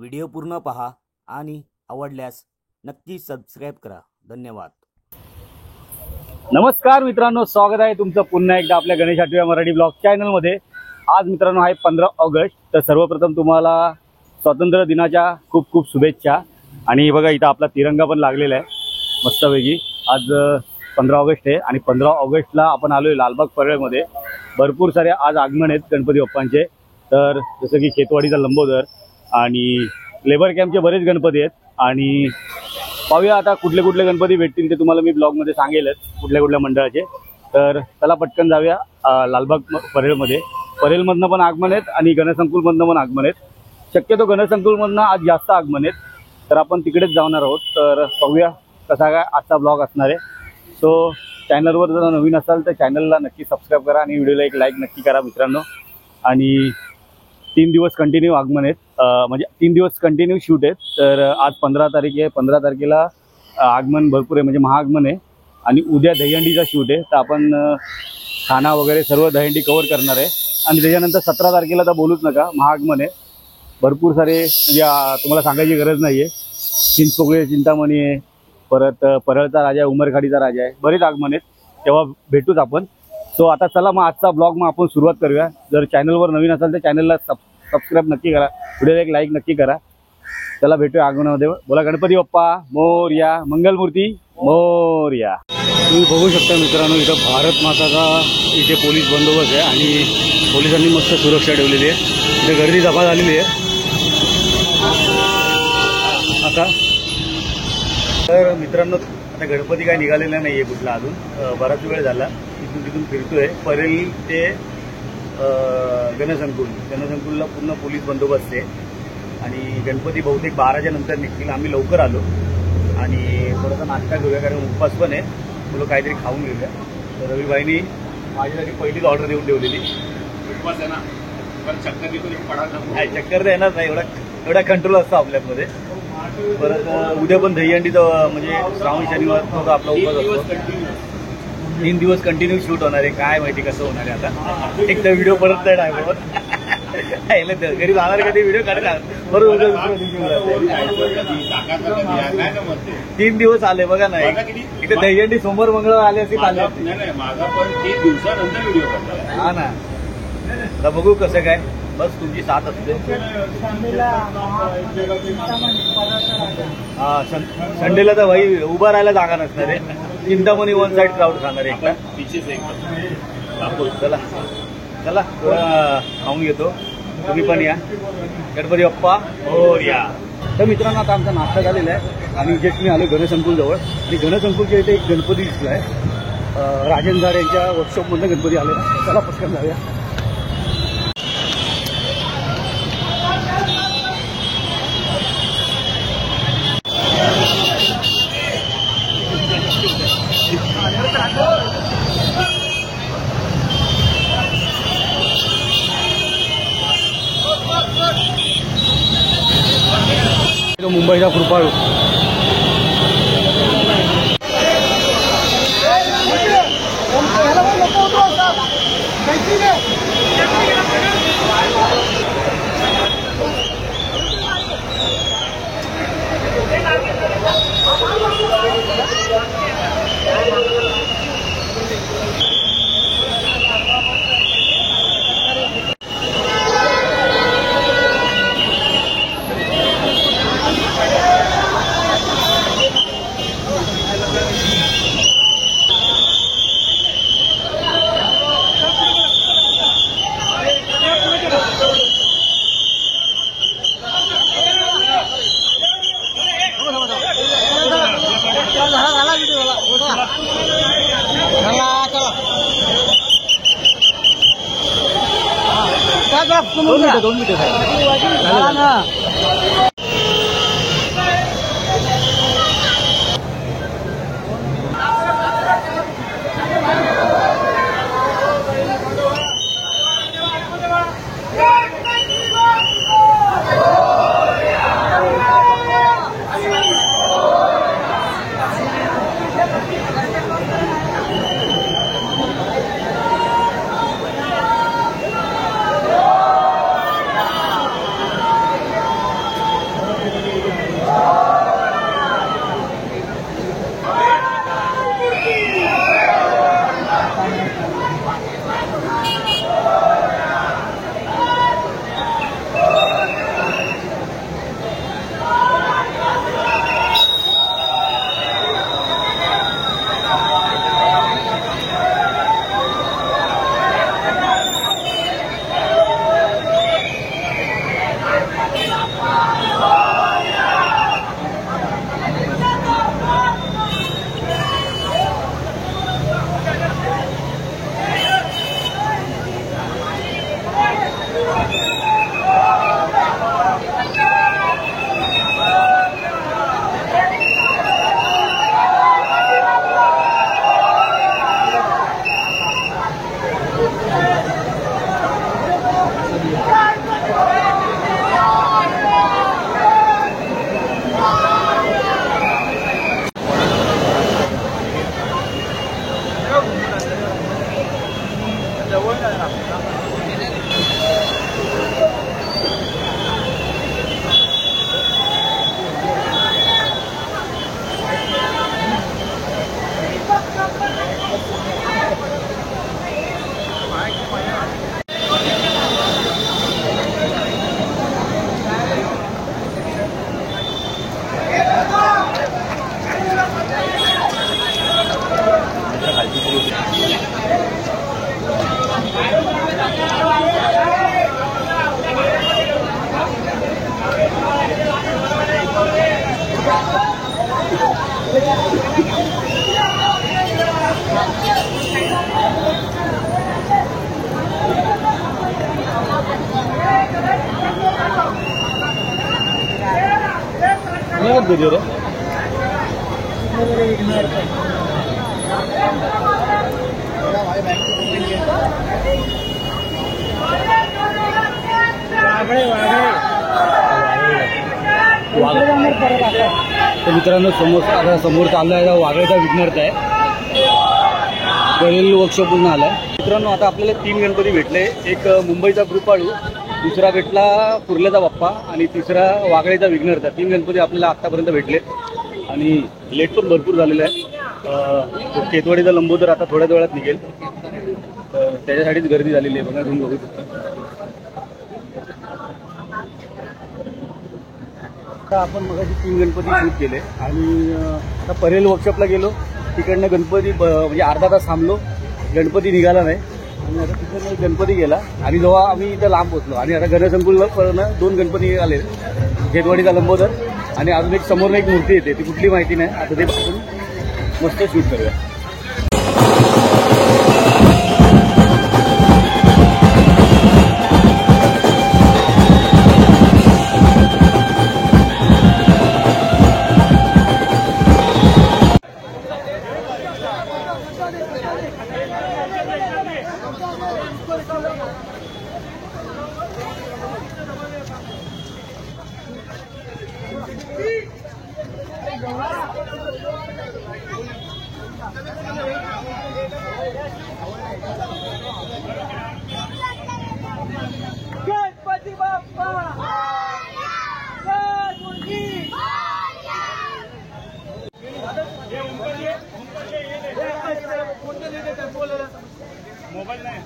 Video पूर्ण पहा आणि आवडल्यास नक्की सबस्क्राइब करा। धन्यवाद। नमस्कार मित्रांनो, स्वागत आहे तुमचं पुन्हा एकदा आपल्या गणेश आठवले मराठी ब्लॉग चॅनलमध्ये। आज मित्रांनो आहे 15 ऑगस्ट। तर सर्वप्रथम तुम्हाला स्वातंत्र्य दिनाच्या खूप खूप शुभेच्छा। आणि बघा इथं आपला तिरंगा पण लागलेला आहे मस्तपैकी। आज 15 ऑगस्ट आहे आणि 15 ऑगस्टला आपण आलोय लालबाग परळमध्ये। भरपूर सारे आज आगमन आहेत गणपती बाप्पांचे। तर जसं की खेतवाडीचा लंबोदर आणि लेबर कॅम्पचे बरेच गणपती आहेत। आणि पाहूया आता कुठले कुठले गणपती भेटतील ते तुम्हाला मी ब्लॉगमध्ये सांगेलच, कुठल्या कुठल्या मंडळाचे। तर चला पटकन जाऊया लालबाग परळमध्ये। परळमधनं पण आगमन आहेत आणि गणसंकुलमधनं पण आगमन आहेत। शक्यतो गणसंकुलमधनं आज जास्त आगमन आहेत, तर आपण तिकडेच जाणार आहोत। तर पाहूया कसा काय आजचा ब्लॉग असणार आहे। सो चॅनलवर जर नवीन असाल तर चॅनलला नक्की सबस्क्राईब करा आणि व्हिडिओला एक लाईक नक्की करा मित्रांनो। आणि 3 दिवस कंटिन्यू आगमन आहेत, म्हणजे 3 दिवस कंटिन्यू शूट आहेत। तर आज 15 तारीख आहे, 15 तारखेला आगमन भरपूर आहे, म्हणजे महाआगमन आहे। आणि उद्या दहीहंडीचा शूट आहे, तर आपण खाना वगैरे सर्व दहीहंडी कव्हर करणार आहे। आणि त्याच्यानंतर 17 तारखेला तर बोलूच नका, महाआगमन आहे। भरपूर सारे म्हणजे तुम्हाला सांगायची गरज नाही आहे। चिंचपोकळे चिंतामणी आहे, परत परळचा राजा आहे, उमरखाडीचा राजा आहे, बरेच आगमन आहेत, तेव्हा भेटूच आपण। सो आता चला मग आजचा ब्लॉग मग आपण सुरुवात करूया। जर चॅनलवर नवीन असाल तर चॅनलला सबस्क्राईब नक्की करा, व्हिडिओला एक लाईक नक्की करा। चला भेटूया आगमनामध्ये। बोला गणपती बाप्पा मोरया, मंगलमूर्ती मोरया। तुम्ही बघू शकता मित्रांनो, इथं भारत माताचा इथे पोलीस बंदोबस्त आहे आणि पोलिसांनी मस्त सुरक्षा ठेवलेली आहे। इथे गर्दी जमा झालेली आहे आता। तर मित्रांनो आता गणपती काय निघालेला नाही आहे कुठला अजून, बराच वेळ झाला इथून तिथून फिरतोय। परेल ते गणसंकुलला पूर्ण पोलीस बंदोबस्त आहे आणि गणपती बहुतेक 12च्या नंतर निघतील। आम्ही लवकर आलो आणि थोडासा नाश्ता घेऊया, कारण उपवास पण आहे, मुलं काहीतरी खाऊन घेऊया। तर रविबाईंनी माझ्यासाठी पहिलीच ऑर्डर देऊन ठेवलेली। उपवास आहे ना, पण चक्कर तर येणार नाही, एवढा कंट्रोल असतो आपल्यामध्ये। परत उद्या पण दहीहंडीचं म्हणजे श्रावण शनिवार आपला उपवास असतो। 3 दिवस कंटिन्यू शूट होणार आहे, काय माहिती कसं होणार आहे आता। एक तर व्हिडिओ परत नाही टायमावर घरी जाणार, कधी व्हिडिओ काढणार बरोबर। 3 दिवस आले बघा ना, इथे दहीहंडी सोमवार मंगळवार आले असे आले माझा पण 3 दिवसानंतर व्हिडिओ करणार। हा ना, आता बघू कसं काय, बस तुमची साथ असते। हा संडेला तर भाई उभा राहायला जागा नसणार आहे, चिंतामणी वन साइड क्राऊड खाणार आहे। चला चला खाऊन घेतो, तुम्ही पण या। गणपती बाप्पा मोरया। तर मित्रांनो आता आमचा नाश्ता झालेला आहे आणि जस्ट मी आलो गणसंकुल जवळ। आणि गणसंकुलच्या इथे एक गणपती दिसला आहे, राजेंद्र झाड यांच्या वर्कशॉपमधून गणपती आले। चला पटकन जाऊया। मुंबईचा कृपाळू दोन मिनिटं झाला ना। गणपती रे? तर मित्रांनो समोर चालला आहे वाघळेचा विघ्नर्थ आहे. परेल वर्कशॉप पूर्ण आलाय. मित्रांनो आता आपल्याला 3 गणपती भेटले. एक मुंबईचा कृपाळू, दुसरा भेटला कुर्ल्याचा बाप्पा आणि तिसरा वाघळेचा विघ्नर्थ. 3 गणपती आपल्याला आत्तापर्यंत भेटले आणि लेट पण भरपूर झालेलं आहे. केतवाडीचा लंबोदर आता थोड्याच वेळात निघेल, तर त्याच्यासाठीच गर्दी झालेली आहे. बघा तुम्ही बघू शकता. आता आपण मगाशी 3 गणपती शूट केले आणि आता परेल वर्कशॉपला गेलो. तिकडनं गणपती म्हणजे अर्धा तास थांबलो, गणपती निघाला नाही आणि आता तिकडनं गणपती गेला आणि जेव्हा आम्ही इथं लांब पोचलो आणि आता गणसंकुलला 2 गणपती निघाले. खेतवाडीचा लंबोदर आणि अजून एक समोर एक मूर्ती येते, ती कुठली माहिती नाही. आता ते आपण मस्त शूट करूया. मोबाईल नाही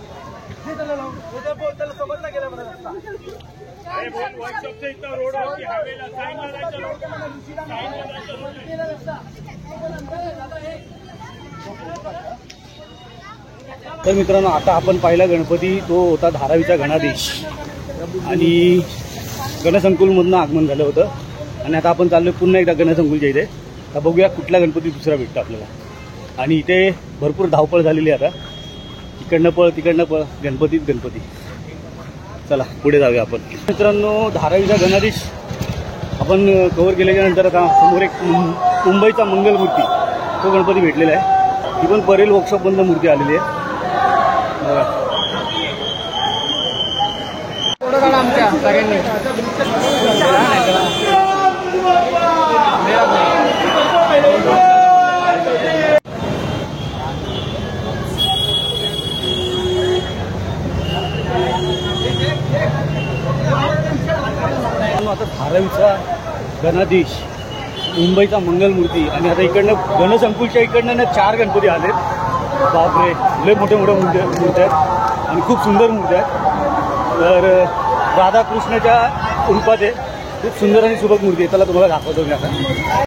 वर्कशॉपच्या इथं रोडवरती हायवेला साईनला जायचं रोड. तर मित्रांनो आता आपण पाहिला गणपती तो होता धारावीचा गणाधीश आणि गणसंकुलमधनं आगमन झालं होतं आणि आता आपण चाललो पुन्हा एकदा गणसंकुलच्या इथे. आता बघूया कुठला गणपती दुसरा भेटतो आपल्याला. आणि इथे भरपूर धावपळ झालेली आहे. आता तिकडनं पळ तिकडनं पळ, गणपतीच गणपती. चला पुढे जाऊया आपण. मित्रांनो धारावीचा गणाधीश आपण कव्हर केल्याच्या नंतर आता समोर एक मुंबईचा मंगलमूर्ती तो गणपती भेटलेला आहे. ती पण परेल वर्कशॉपमधनं मूर्ती आलेली आहे. आमच्या सगळ्यांनी आता धारावीचा गणाधीश, मुंबईचा मंगलमूर्ती आणि आता इकडनं गणसंकुलच्या इकडनं 4 गणपती आलेत. बापरे, लय मोठे मूर्ती आहेत आणि खूप सुंदर मूर्ती आहेत. तर राधाकृष्णाच्या रूपात आहे, खूप सुंदर आणि सुबक मूर्ती आहे. त्याला तुम्हाला दाखवतो मी आता.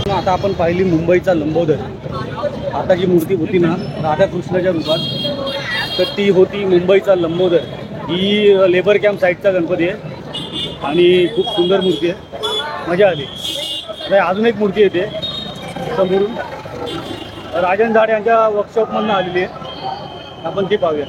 आता आपण पाहिली मुंबईचा लंबोदर. आता जी मूर्ती होती ना राधाकृष्णाच्या रूपात, तर ती होती मुंबईचा लंबोदर. ही लेबर कॅम्प साईडचा गणपती आहे आणि खूप सुंदर मूर्ती आहे, मजा आली. आता अजून एक मूर्ती येते समोरून, राजन झाड यांच्या वर्कशॉपमधून आलेली आहे, आपण ती पाहूया.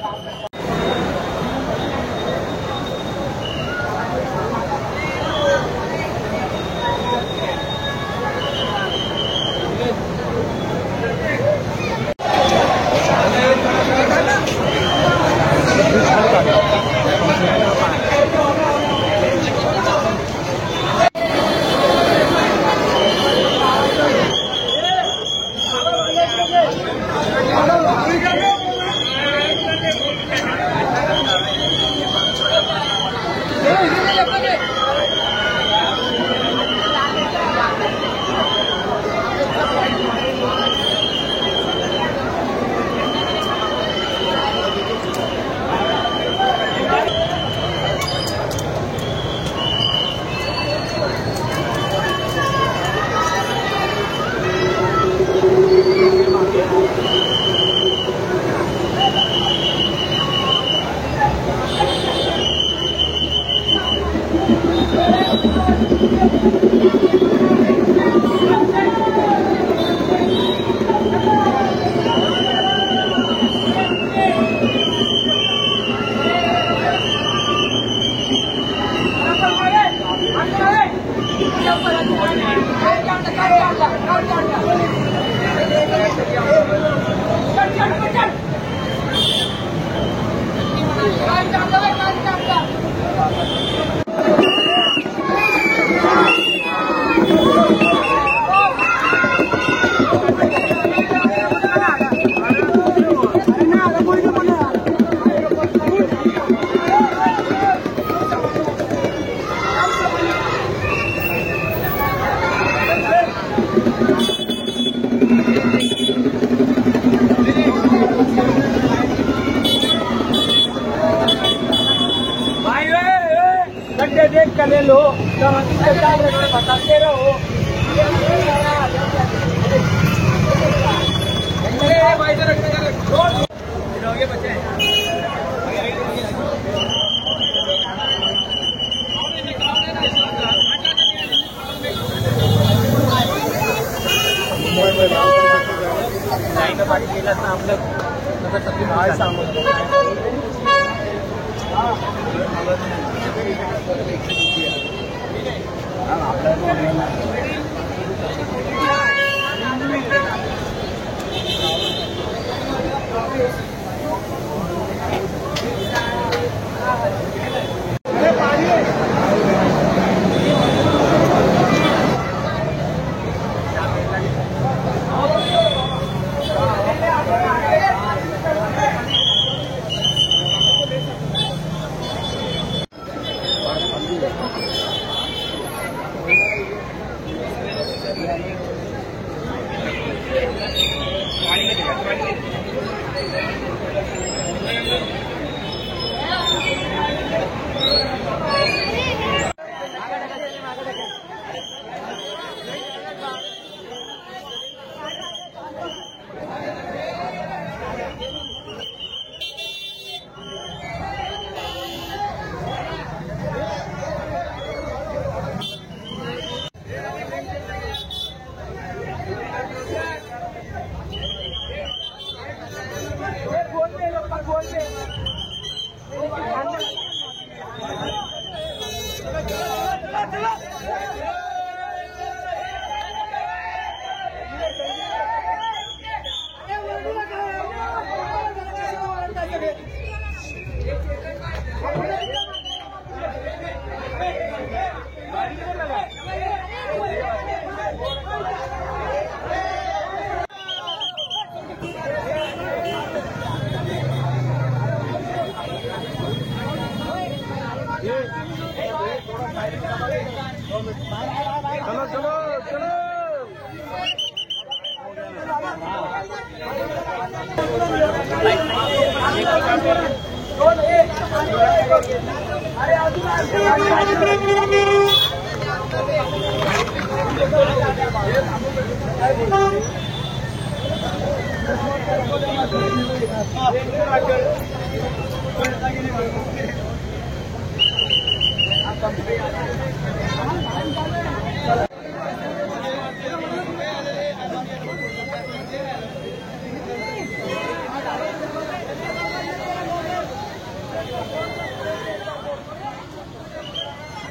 देख कर ले लो, बताते रहो।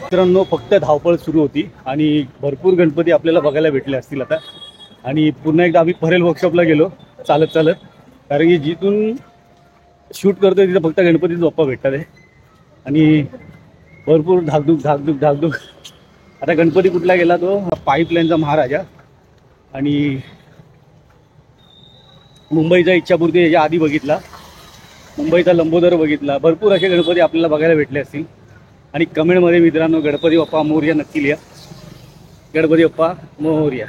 मित्रांनो, फक्त धावपळ सुरू होती आणि भरपूर गणपती आपल्याला बघायला भेटले असतील आता. आणि पुन्हा एकदा आम्ही परेल वर्कशॉपला गेलो चालत चालत, कारण की जिथून शूट करतोय तिथं फक्त गणपतीचा बाप्पा भेटतात आहे. आणि भरपूर धाकधूक धाकधूक धाकधूक. आता गणपती कुठला गेला तो पाईपलाईनचा महाराजा आणि मुंबईचा इच्छापूर्ती याच्या आधी बघितला, मुंबईचा लंबोदर बघितला. भरपूर असे गणपती आपल्याला बघायला भेटले असतील. आणि कमेंटमध्ये मित्रांनो गणपती बाप्पा मोरया नक्की लिहा. गणपती बाप्पा मोरया.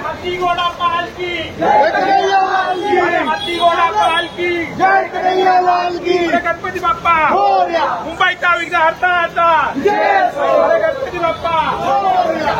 हाथी घोड़ा पालकी जय कन्हैया लाल की, हाथी घोड़ा पालकी जय कन्हैया लाल की. गणपती बाप्पा मोरया. मुंबईचा विघ्नहर्ता आता गणपती बाप्पा मोरया.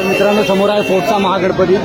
मित्रांनो समोर आहे फोर्टचा महागणपती.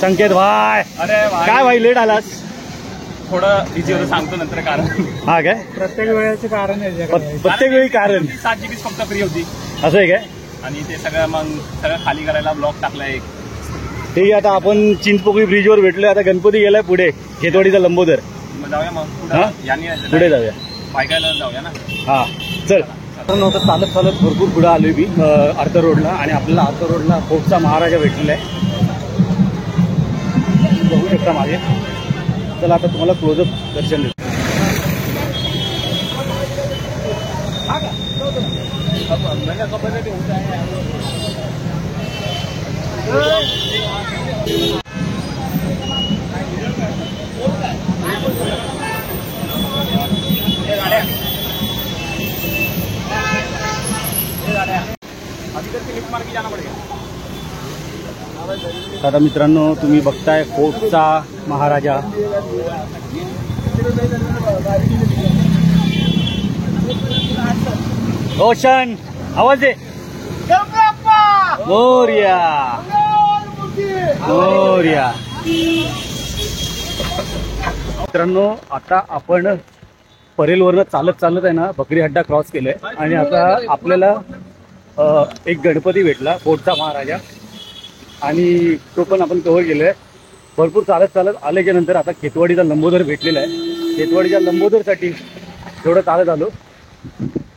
संकेत भाई, अरे काय भाई लेट आलास? थोडं बिझी होतं, सांगतो नंतर कारण. हा काय प्रत्येक वेळेचे कारण आहे प्रत्येक वेळी कारण 7 GB फक्त फ्री होती असं आहे काय? आणि ते सगळं खाली करायला ब्लॉक टाकलाय एक. ठीक आहे, आता आपण चिंचपोकळी ब्रिजवर भेटलोय. आता गणपती गेलाय पुढे खेतवाडीचा लंबोदर. मग जाऊया मग हा? पुढे जाऊया. बायकायला जाऊया ना. हा चल. नव्हतं चालत चालत भरपूर पुढे आलोय मी आर्थर रोडला, आणि आपल्याला आर्थर रोडला फोर्टचा महाराजा भेटलेला आहे, बघू शकता मागे. चला आता तुम्हाला क्लोजअप दर्शन देतो. आता मित्रांनो, तुम्ही बघताय फोर्टचा महाराजा. रोशन आवाज दे. मोरया मोरया. मित्रांनो, आता आपण परेलवरनं चालत चालत आहे ना बकरी अड्डा क्रॉस केलाय, आणि आता आपल्याला एक गणपती भेटला फोर्टचा महाराजा, आणि तो पण आपण कव्हर केलाय. भरपूर चालत चालत आल्याच्या नंतर आता खेतवाडीचा लंबोदर भेटलेला आहे. खेतवाडीच्या लंबोदरसाठी एवढं चालत आलो.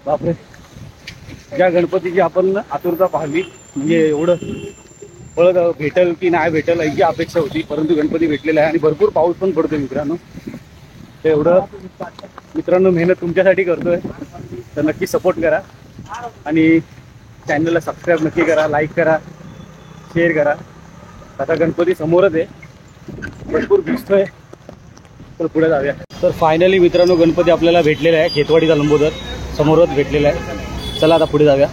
बापरे, ज्या गणपतीची आपण आतुरता पाहिली, म्हणजे एवढं फळ भेटल की नाही भेटल याची अपेक्षा होती, परंतु गणपती भेटलेला आहे. आणि भरपूर पाऊस पण पडतोय मित्रांनो. तर एवढं मित्रांनो मेहनत तुमच्यासाठी करतोय, तर नक्की सपोर्ट करा, आणि चॅनलला सबस्क्राईब नक्की करा, लाईक करा, शेअर करा. आता गणपती समोरच आहे, भरपूर दिसतोय, तर पुढे जाऊया. तर फायनली मित्रांनो गणपती आपल्याला भेटलेला आहे, खेतवाडीचा लंबोदर समोरच भेटलेला आहे. चला आता पुढे जाऊया.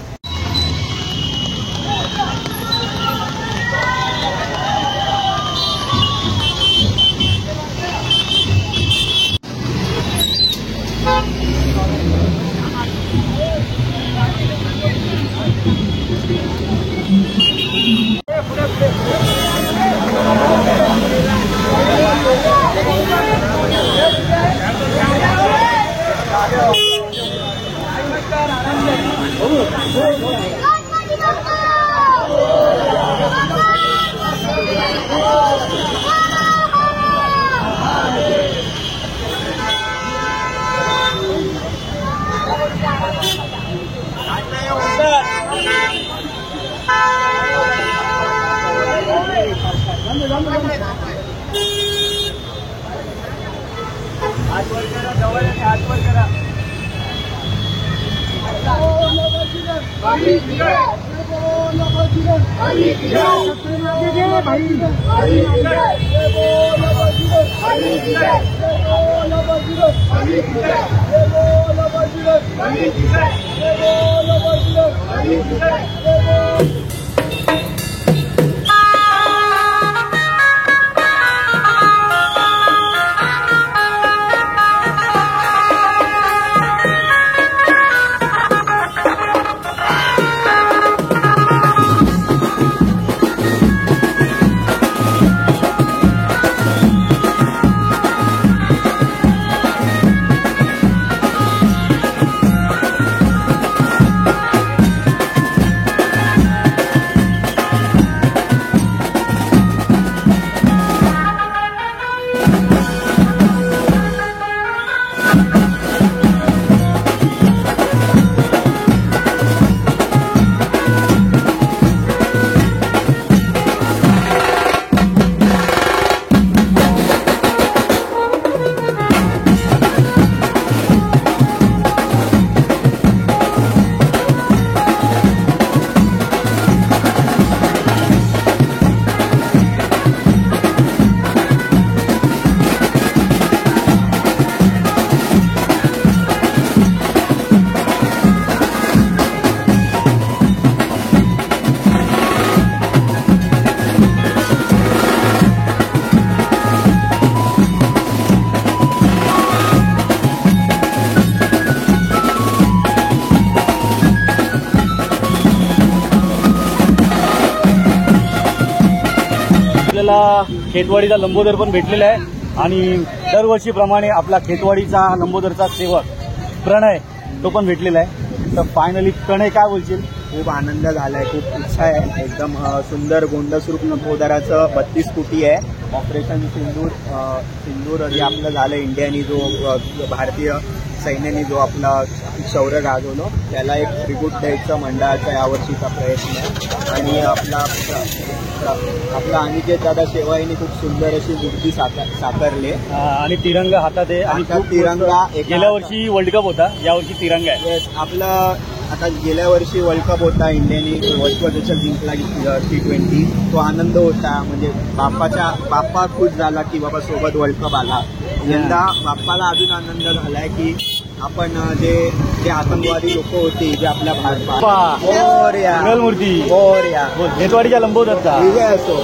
आपल्याला खेतवाडीचा लंबोदर पण भेटलेला आहे आणि दरवर्षीप्रमाणे आपला खेतवाडीचा लंबोदरचा सेवक प्रणय तो पण भेटलेला आहे. तर फायनली प्रणय काय बोलशील? खूप आनंद झालाय, खूप उत्साह आहे. एकदम सुंदर गोंडस्वरूप लंबोदराचं 32 कोटी आहे. ऑपरेशन सिंदूर जे आपलं झालं इंडियानी जो भारतीय सैन्याने जो आपला शौर्य गाजवलं त्याला एक ट्रिब्यूट द्यायचं मंडळाचा यावर्षीचा प्रयत्न आहे. आणि आपला अनिकेत दादा शेवाईने खूप सुंदर अशी मूर्ती साकारली आणि तिरंगा हातात आहे आणि हातात खूप तिरंगा. गेल्या वर्षी वर्ल्ड कप होता, यावर्षी तिरंगा आहे. येस, आपला आता गेल्या वर्षी वर्ल्ड कप होता, इंडियाने विश्वचषक जिंकला T20. तो आनंद होता, म्हणजे बाप्पा खुश झाला की बाबा सोबत वर्ल्ड कप आला. यंदा बाप्पाला अजून आनंद झालाय की आपण जे आतंकवादी लोक होती जे आपल्या भारतात मंगलमूर्ती खेतवाडीच्या लंबोदरचा विजय असो.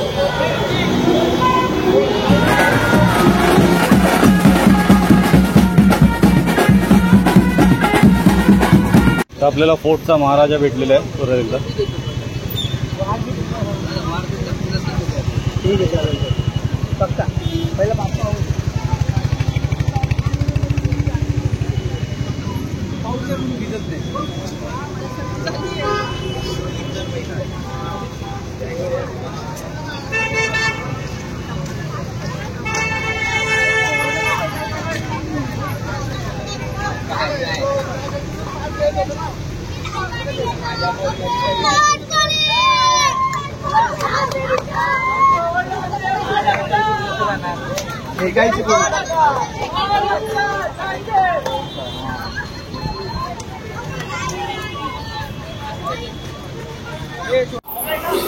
तर आपल्याला फोर्टचा महाराजा भेटलेला आहे परत एकदा. ठीक आहे, चालेल. फक्त पहिला बाप्पा भेटायची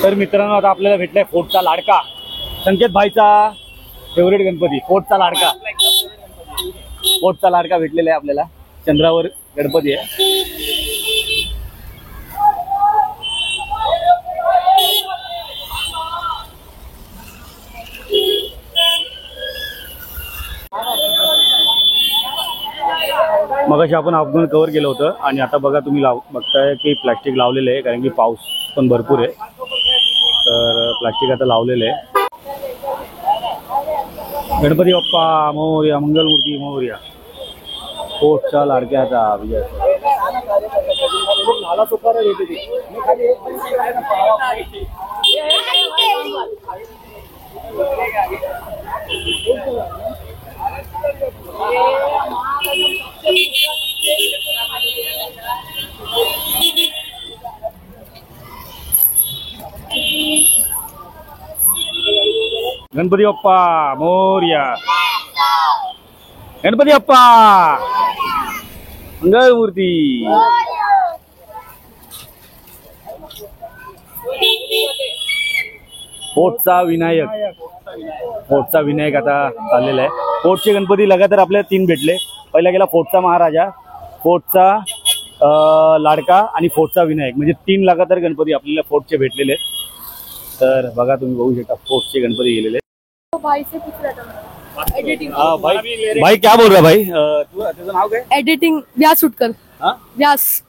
तर मित्रांनो आता आपल्याला भेटलाय फोर्टचा लाडका संकेत भाईचा फेवरेट गणपती, फोर्टचा लाडका भेटलेला आहे आपल्याला. चंद्रावर गणपती आहे. मगाशी आपण अपघात कव्हर केलं होतं आणि आता बघा तुम्ही बघताय की प्लास्टिक लावलेलं आहे, कारण की पाऊस पण भरपूर आहे. तर प्लास्टिक आता लावलेलं आहे. गणपती बाप्पा मोरया, मंगलमूर्ती मोरया. फोर्टचा लाडक्याचा विजय. गणपती बाप्पा मोरया, गणपती बाप्पा मंगलमूर्ती. फोर्टचा विनायक आता चाललेला आहे. फोर्टचे गणपती लगातार आपल्याला 3 भेटले. पहिला गेला फोर्टचा महाराजा, फोर्टचा लाडका आणि फोर्टचा विनायक, म्हणजे 3 लगातार गणपती आपल्याला फोर्टचे भेटलेले आहेत. तर बघा तुम्ही बघू शकता फोर्टचे गणपती गेलेले आहेत. भाई से पूछ रहा था एडिटिंग. भाई क्या बोल रहा भाई? तुझं नाव काय? एडिटिंग व्यास उटकर. हा? व्यास.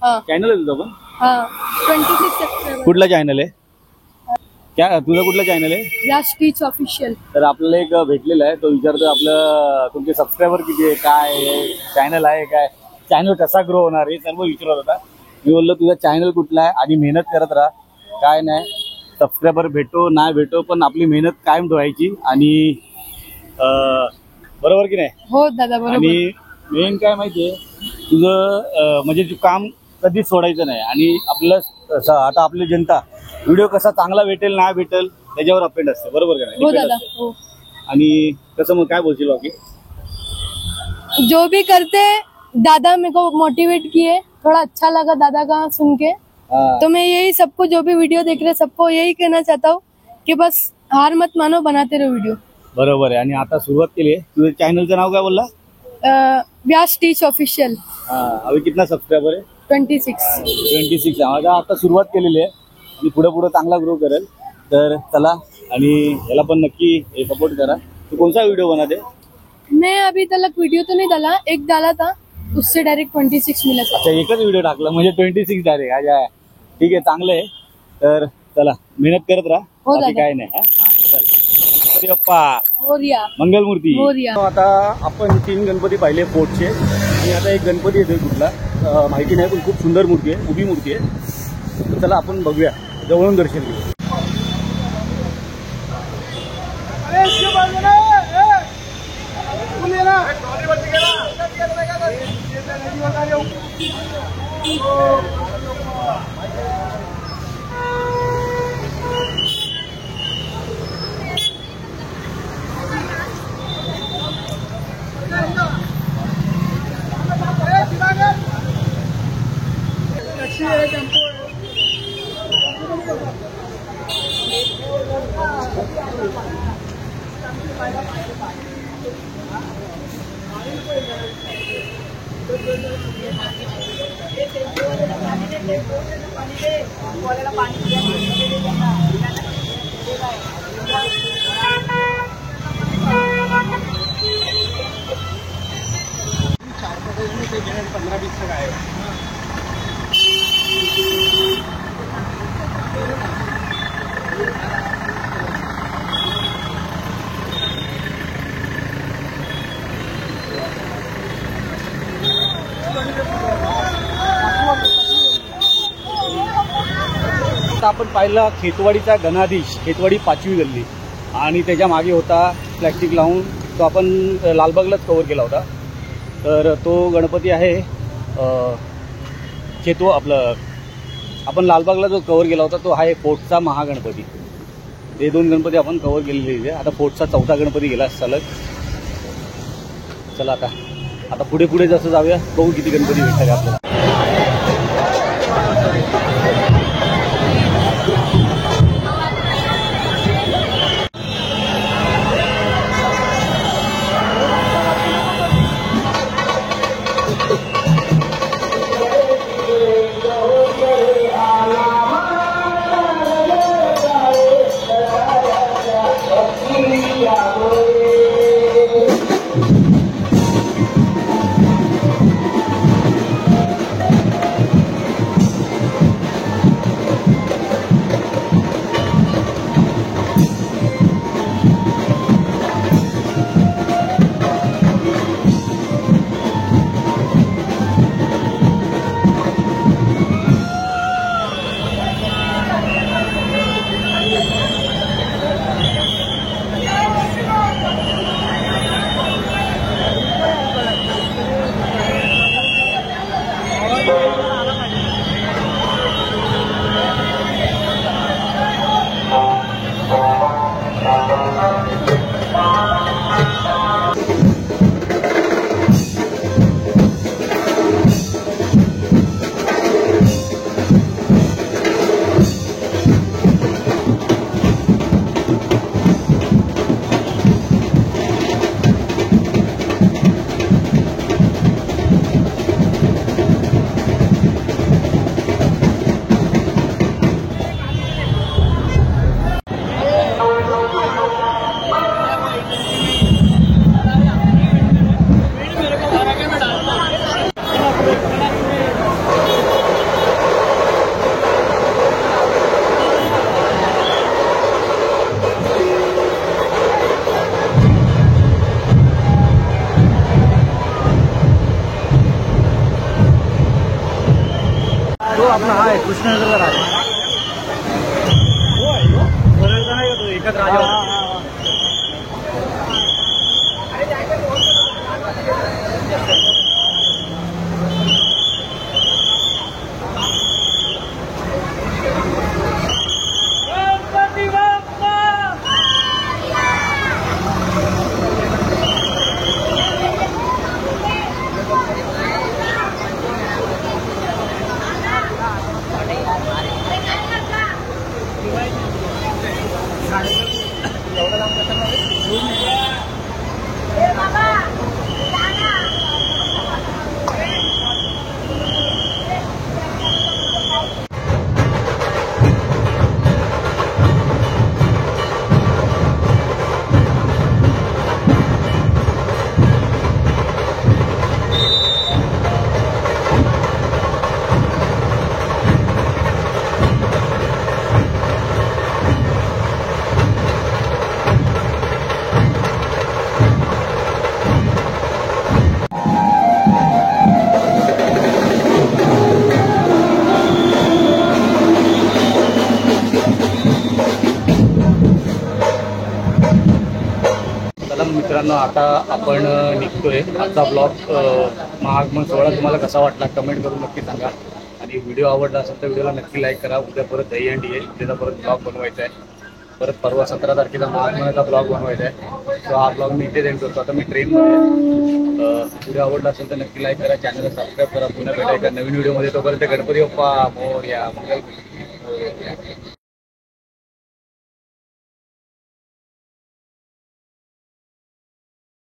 हाँ. चॅनल आहे तुझं पण? हाँ 26 सब्सक्राइबर. कुठला चॅनल आहे? तुझं कुठलं चॅनल आहे? व्यास टीच ऑफिशियल. तर आपल्याला एक भेटलेला आहे, तो विचारतो आपलं तुमचे सबस्क्रायबर किती आहे, काय चॅनल आहे, काय चॅनल कसा ग्रो होणार हे सर्व विचारत होता. मी बोललो तुझा चॅनल कुठला आहे आणि मेहनत करत राहा, काय नाही सबस्क्रायबर भेटो नाही भेटो पण आपली मेहनत कायम ठेवायची. आणि बरोबर की नाही? हो दादा बरोबर. आणि मेन काय माहितीये तुझं म्हणजे तू काम कधीच सोडायचं नाही. आणि आपलं आता आपली जनता व्हिडिओ कसा चांगला भेटेल नाही भेटेल त्याच्यावर अपेंड असते, बरोबर का नाही? हो दादा हो. आणि कसं मग काय बोलशील बाकी? जो भी करते दादा मेरे को मोटिवेट किए, थोड़ा अच्छा लगा दादा का सुन के. तो मैं यही सबको जो भी वीडियो देख रहे सबको यही कहना चाहता हूँ कि बस हार मत मानो, बनाते रहो वीडियो. बरोबर आहे. आणि आता सुरुवात केली आहे. तुझ्या चॅनलचं नाव काय बोलला? व्यास टीच ऑफिशियल. अभी कितना सबस्क्रायबर आहे? 26. आता सुरुवात केलेली आहे आणि पुढे चांगला ग्रो करेल. तर चला आणि याला पण नक्की सपोर्ट करा. तू कोणता व्हिडिओ बनाते? मैं अभी तक वीडियो तो नहीं डाला, एक डाला था उससे डायरेक्ट 26 मिला. अच्छा एकच व्हिडिओ टाकला म्हणजे 26 डायरेक्ट. अच्छा ठीक आहे, चांगलं आहे. तर चला मेहनत करत राहा, बाकी काय नाही. गणपती बाप्पा मोरया मंगलमूर्ती. मोरया. आता आपण 3 गणपती पाहिले फोर्टचे आणि आता एक गणपती येतोय कुठला माहिती नाही, पण खूप सुंदर मूर्ती आहे, उभी मूर्ती आहे. तर चला आपण बघूया, जवळून दर्शन घेऊ. आता आपण पाहिला खेतवाडीचा गणाधीश, खेतवाडी 5वी गल्ली, आणि त्याच्या मागे होता प्लॅस्टिक लावून, तो आपण लालबागलाच कव्हर केला होता. तर तो गणपती आहे आपण लालबागला जो कव्हर केला होता तो आहे फोर्टचा महागणपती. ते 2 गणपती आपण कव्हर केलेले. आता फोर्टचा 4था गणपती गेला सलग. चला आता पुढे पुढे जसं जाऊया, बघू किती गणपती भेटतात आपल्याला. आपला हा आहे कृष्णनगरचा राजा. बरेचदा नाही का तो एकच राजा होता. मित्रांनो आता आपण निघतोय. आजचा ब्लॉग महागमन सोहळा तुम्हाला कसा वाटला कमेंट करून नक्की सांगा. आणि व्हिडिओ आवडला असेल तर व्हिडिओला नक्की लाईक करा. उद्या परत दहीहंडी आहे, उद्याचा परत ब्लॉग बनवायचा आहे. परत परवा 17 तारखेला महागमनाचा ब्लॉग बनवायचा आहे. सो हा ब्लॉग मी इथे एंड करतो. आता मी ट्रेनमध्ये. व्हिडिओ आवडला असेल तर नक्की लाईक करा, चॅनलला सबस्क्राईब करा. पुन्हा भेटायचा नवीन व्हिडिओमध्ये. तोपर्यंत गणपती बाप्पा मोरया.